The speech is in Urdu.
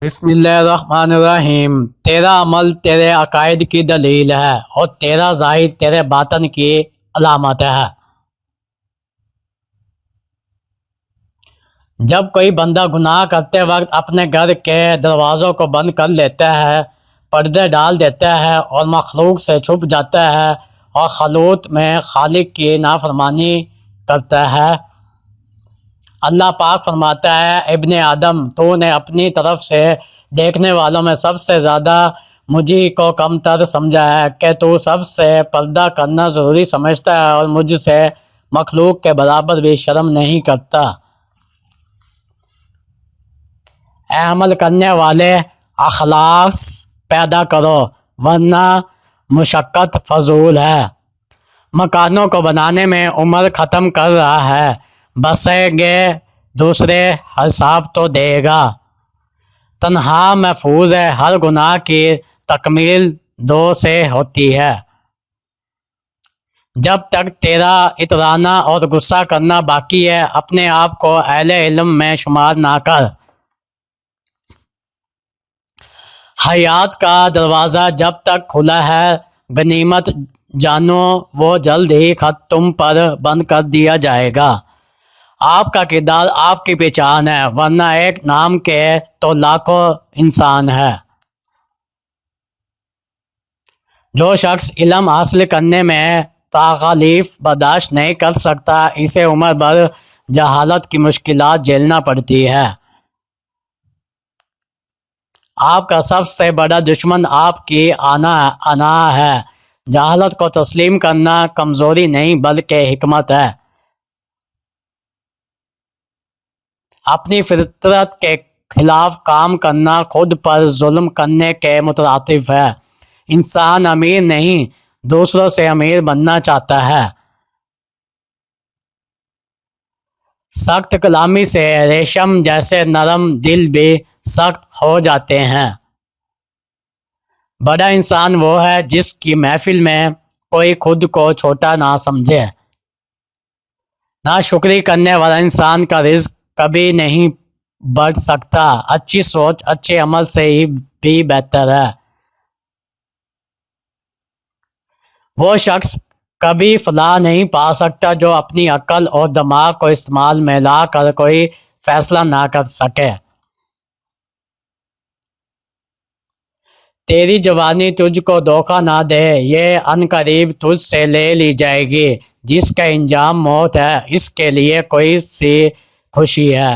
بسم اللہ الرحمن الرحیم۔ تیرا عمل تیرے عقائد کی دلیل ہے اور تیرا ظاہر تیرے باطن کی علامت ہے۔ جب کوئی بندہ گناہ کرتے وقت اپنے گھر کے دروازوں کو بند کر لیتا ہے، پردے ڈال دیتا ہے اور مخلوق سے چھپ جاتا ہے اور خلوت میں خالق کی نافرمانی کرتا ہے، اللہ پاک فرماتا ہے: ابن آدم، تو نے اپنی طرف سے دیکھنے والوں میں سب سے زیادہ مجھے کو کم تر سمجھا ہے کہ تو سب سے پردہ کرنا ضروری سمجھتا ہے اور مجھ سے مخلوق کے برابر بھی شرم نہیں کرتا۔ اے عمل کرنے والے، اخلاص پیدا کرو ورنہ مشقت فضول ہے۔ مکانوں کو بنانے میں عمر ختم کر رہا ہے، بسیں گے دوسرے حساب تو دے گا۔ تنہا محفوظ ہے، ہر گناہ کی تکمیل دو سے ہوتی ہے۔ جب تک تیرا اترانا اور غصہ کرنا باقی ہے، اپنے آپ کو اہل علم میں شمار نہ کر۔ حیات کا دروازہ جب تک کھلا ہے، غنیمت جانو وہ جلد ہی خط تم پر بند کر دیا جائے گا۔ آپ کا کردار آپ کی پہچان ہے، ورنہ ایک نام کے تو لاکھوں انسان ہے۔ جو شخص علم حاصل کرنے میں تکالیف برداشت نہیں کر سکتا، اسے عمر بھر جہالت کی مشکلات جھیلنا پڑتی ہے۔ آپ کا سب سے بڑا دشمن آپ کی انا ہے۔ جہالت کو تسلیم کرنا کمزوری نہیں بلکہ حکمت ہے۔ اپنی فطرت کے خلاف کام کرنا خود پر ظلم کرنے کے مترادف ہے۔ انسان امیر نہیں، دوسروں سے امیر بننا چاہتا ہے۔ سخت کلامی سے ریشم جیسے نرم دل بھی سخت ہو جاتے ہیں۔ بڑا انسان وہ ہے جس کی محفل میں کوئی خود کو چھوٹا نہ سمجھے۔ ناشکری کرنے والا انسان کا رزق کبھی نہیں بڑھ سکتا۔ اچھی سوچ اچھے عمل سے ہی بھی بہتر ہے۔ وہ شخص کبھی فلاح نہیں پا سکتا جو اپنی عقل اور دماغ کو استعمال میں لا کر کوئی فیصلہ نہ کر سکے۔ تیری جوانی تجھ کو دھوکہ نہ دے، یہ عنقریب تجھ سے لے لی جائے گی۔ جس کا انجام موت ہے، اس کے لیے کوئی سی خوشی ہے۔